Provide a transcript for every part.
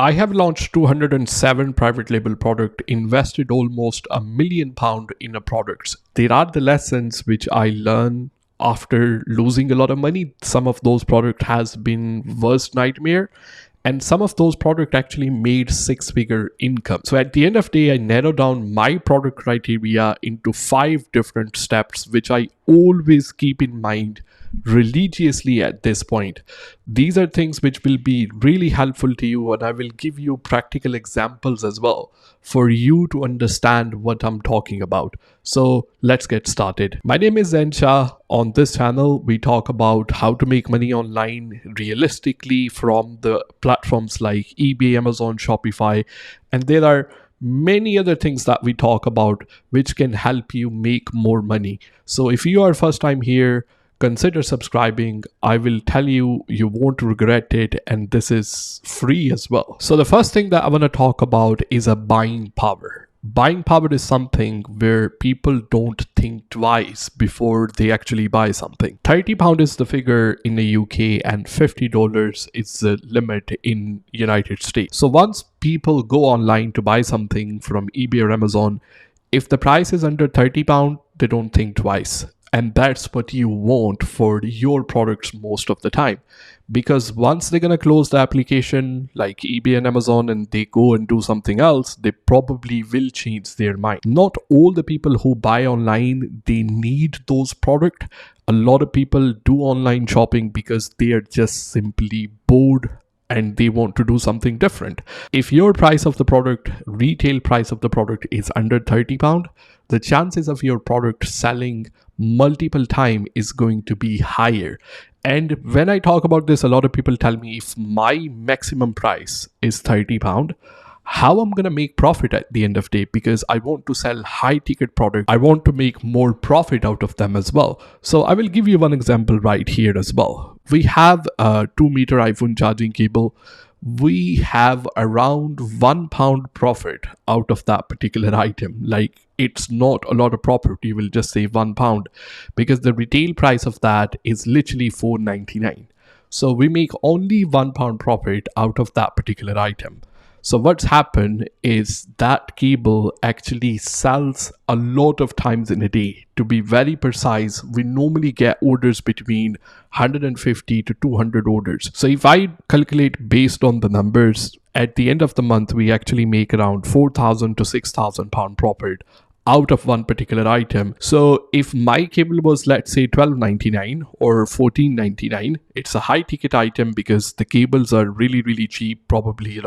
I have launched 207 private label product, invested almost £1 million in a products. There are the lessons which I learn after losing a lot of money. Some of those product has been worst nightmare, and some of those product actually made six-figure income. So at the end of the day, I narrow down my product criteria into 5 different steps, which I always keep in mind religiously at this point. These are things which will be really helpful to you, and I will give you practical examples as well for you to understand what I'm talking about. So let's get started. My name is Zain Shah. On this channel, we talk about how to make money online realistically from the platforms like eBay, Amazon, Shopify, and there are many other things that we talk about which can help you make more money. So if you are first time here, consider subscribing. I will tell you, you won't regret it, and this is free as well. So the first thing that I want to talk about is a buying power. Buying power is something where people don't think twice before they actually buy something. £30 is the figure in the UK and $50 is the limit in United States. So once people go online to buy something from eBay or Amazon, if the price is under £30, they don't think twice. And that's what you want for your products most of the time. Because once they're going to close the application like eBay and Amazon and they go and do something else, they probably will change their mind. Not all the people who buy online, they need those products. A lot of people do online shopping because they are just simply bored and they want to do something different. If your price of the product, retail price of the product is under £30, the chances of your product selling multiple time is going to be higher. And when I talk about this, a lot of people tell me if my maximum price is £30, how I'm going to make profit at the end of the day, because I want to sell high ticket product. I want to make more profit out of them as well. So I will give you one example right here as well. We have a 2-meter iPhone charging cable. We have around £1 profit out of that particular item. Like, it's not a lot of profit. You will just save £1 because the retail price of that is literally $4.99. So we make only £1 profit out of that particular item. So what's happened is that cable actually sells a lot of times in a day. To be very precise, we normally get orders between 150 to 200 orders. So if I calculate based on the numbers, at the end of the month, we actually make around £4,000 to £6,000 profit out of one particular item. So if my cable was, let's say, $12.99 or $14.99, it's a high ticket item because the cables are really cheap, probably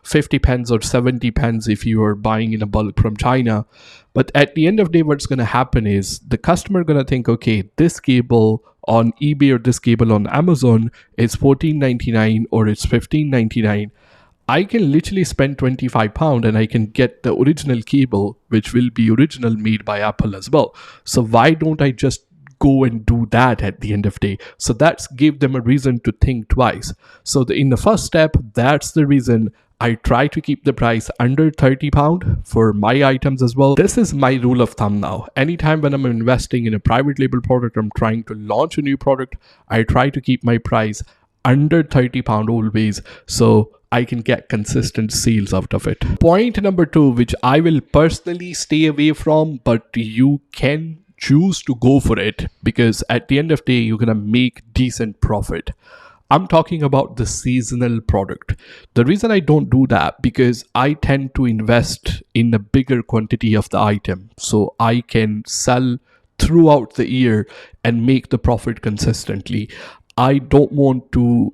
50 pence or 70 pence if you are buying in a bulk from China. But at the end of the day, what's going to happen is the customer going to think, okay, this cable on eBay or this cable on Amazon is $14.99 or it's $15.99. I can literally spend £25 and I can get the original cable, which will be original, made by Apple as well. So why don't I just go and do that at the end of the day? So that's gave them a reason to think twice. So in the first step, that's the reason I try to keep the price under £30 for my items as well. This is my rule of thumb now. Anytime when I'm investing in a private label product, I'm trying to launch a new product, I try to keep my price under £30 always, so I can get consistent sales out of it. Point number 2, which I will personally stay away from, but you can choose to go for it because at the end of the day, you're gonna make decent profit. I'm talking about the seasonal product. The reason I don't do that because I tend to invest in a bigger quantity of the item so I can sell throughout the year and make the profit consistently. I don't want to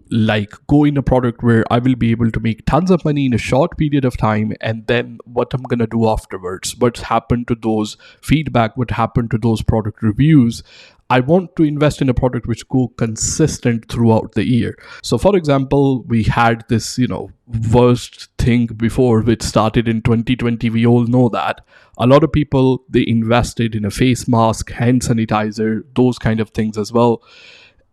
go in a product where I will be able to make tons of money in a short period of time, and then what I'm gonna do afterwards, what's happened to those feedback, what happened to those product reviews. I want to invest in a product which go consistent throughout the year. So for example, we had this, worst thing before, which started in 2020. We all know that. A lot of people, they invested in a face mask, hand sanitizer, those kind of things as well.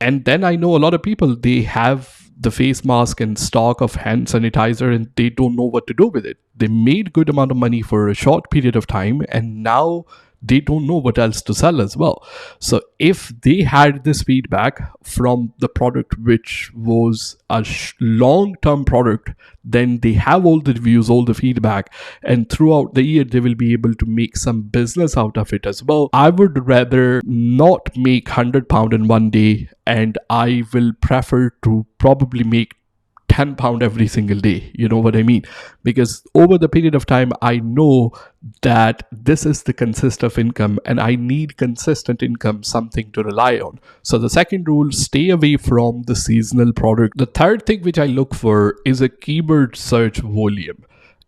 And then I know a lot of people, they have the face mask and stock of hand sanitizer and they don't know what to do with it. They made good amount of money for a short period of time and now they don't know what else to sell as well. So if they had this feedback from the product, which was a long-term product, then they have all the reviews, all the feedback, and throughout the year they will be able to make some business out of it as well. I would rather not make £100 in one day, and I will prefer to probably make £10 every single day. You know what I mean? Because over the period of time, I know that this is the consistent income, and I need consistent income, something to rely on. So the second rule, stay away from the seasonal product. The third thing which I look for is a keyword search volume.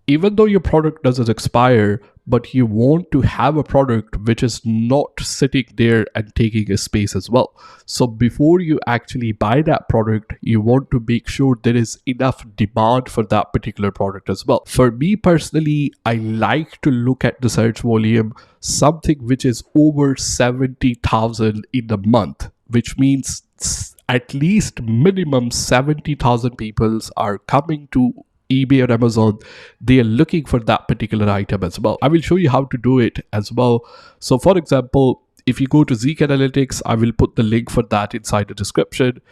Even though your product doesn't expire, but you want to have a product which is not sitting there and taking a space as well. So before you actually buy that product, you want to make sure there is enough demand for that particular product as well. For me personally, I like to look at the search volume, something which is over 70,000 in a month, which means at least minimum 70,000 people are coming to eBay or Amazon. They are looking for that particular item as well. I will show you how to do it as well. So for example, if you go to Zeek Analytics, I will put the link for that inside the description.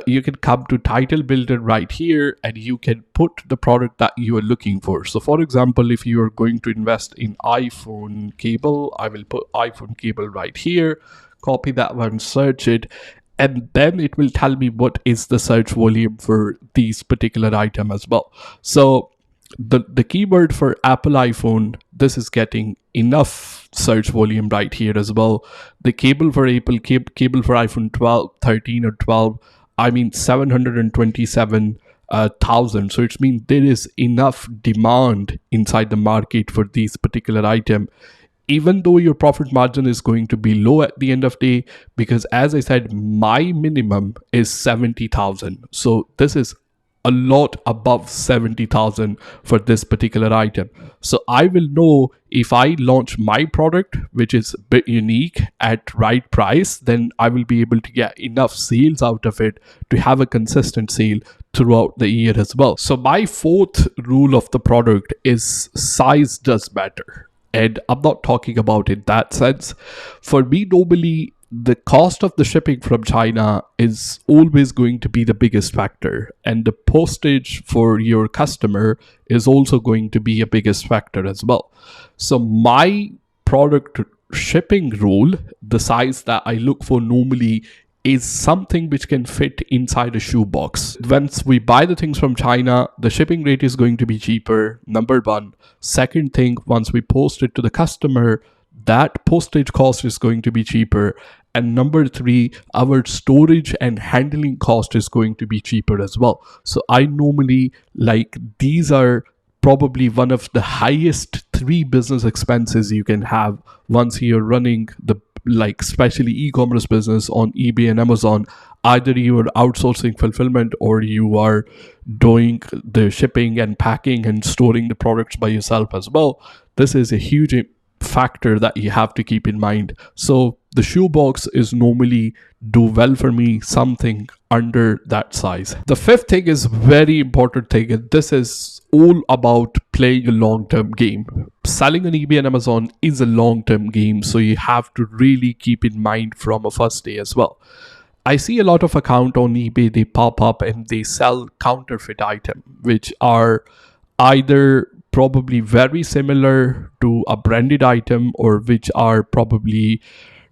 You can come to title builder right here, and you can put the product that you are looking for. So for example, if you are going to invest in iPhone cable, I will put iPhone cable right here, copy that one, search it, and then it will tell me what is the search volume for these particular item as well. So the keyword for Apple iPhone, this is getting enough search volume right here as well. The cable for Apple cable for iPhone 12, 13 or 12, I mean 727,000. So it means there is enough demand inside the market for this particular item, even though your profit margin is going to be low at the end of the day, because as I said, my minimum is 70,000. So this is a lot above 70,000 for this particular item. So I will know if I launch my product, which is a bit unique, at right price, then I will be able to get enough sales out of it to have a consistent sale throughout the year as well. So my fourth rule of the product is size does matter. And I'm not talking about in that sense. For me, normally, the cost of the shipping from China is always going to be the biggest factor. And the postage for your customer is also going to be a biggest factor as well. So my product shipping rule, the size that I look for normally is something which can fit inside a shoebox. Once we buy the things from China, the shipping rate is going to be cheaper, number one. Second thing, once we post it to the customer, that postage cost is going to be cheaper. And number three, our storage and handling cost is going to be cheaper as well. So I normally, like, these are probably one of the highest three business expenses you can have once you're running the, like, especially e-commerce business on eBay and Amazon. Either you are outsourcing fulfillment or you are doing the shipping and packing and storing the products by yourself as well. This is a huge factor that you have to keep in mind. So the shoebox is normally do well for me, something under that size. The fifth thing is very important thing, and this is all about playing a long-term game. Selling on eBay and Amazon is a long-term game, so you have to really keep in mind from a first day as well. I see a lot of account on eBay, they pop up and they sell counterfeit item, which are either probably very similar to a branded item, or which are probably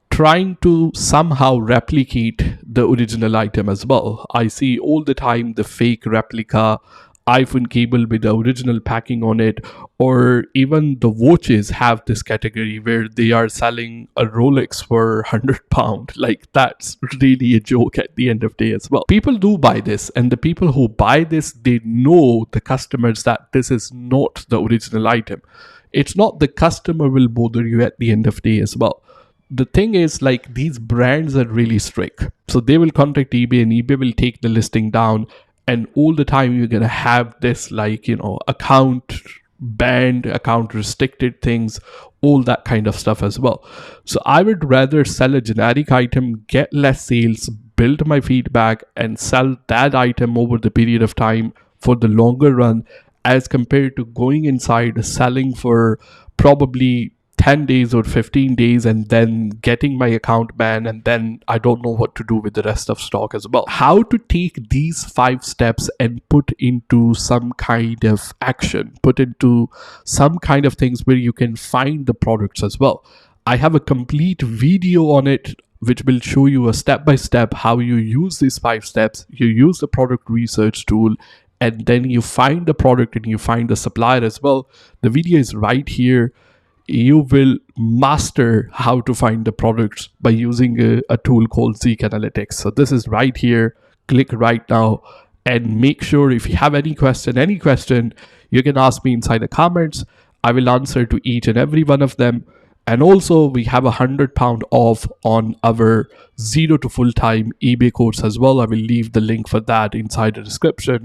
trying to somehow replicate the original item as well. I see all the time the fake replica iPhone cable with the original packing on it, or even the watches have this category where they are selling a Rolex for £100. Like, that's really a joke at the end of the day as well. People do buy this, and the people who buy this, they know, the customers, that this is not the original item. It's not the customer will bother you at the end of the day as well. The thing is, like, these brands are really strict, so they will contact eBay and eBay will take the listing down, and all the time you're gonna have this, like, you know, account banned, account restricted things, all that kind of stuff as well. So I would rather sell a generic item, get less sales, build my feedback, and sell that item over the period of time for the longer run, as compared to going inside selling for probably 10 days or 15 days and then getting my account banned, and then I don't know what to do with the rest of stock as well. How to take these 5 steps and put into some kind of action, put into some kind of things where you can find the products as well. I have a complete video on it which will show you a step by step how you use these 5 steps. You use the product research tool, and then you find the product and you find the supplier as well. The video is right here. You will master how to find the products by using a tool called Zeek Analytics. So this is right here. Click right now and make sure if you have any question, you can ask me inside the comments. I will answer to each and every one of them. And also we have £100 off on our 0 to full time eBay course as well. I will leave the link for that inside the description.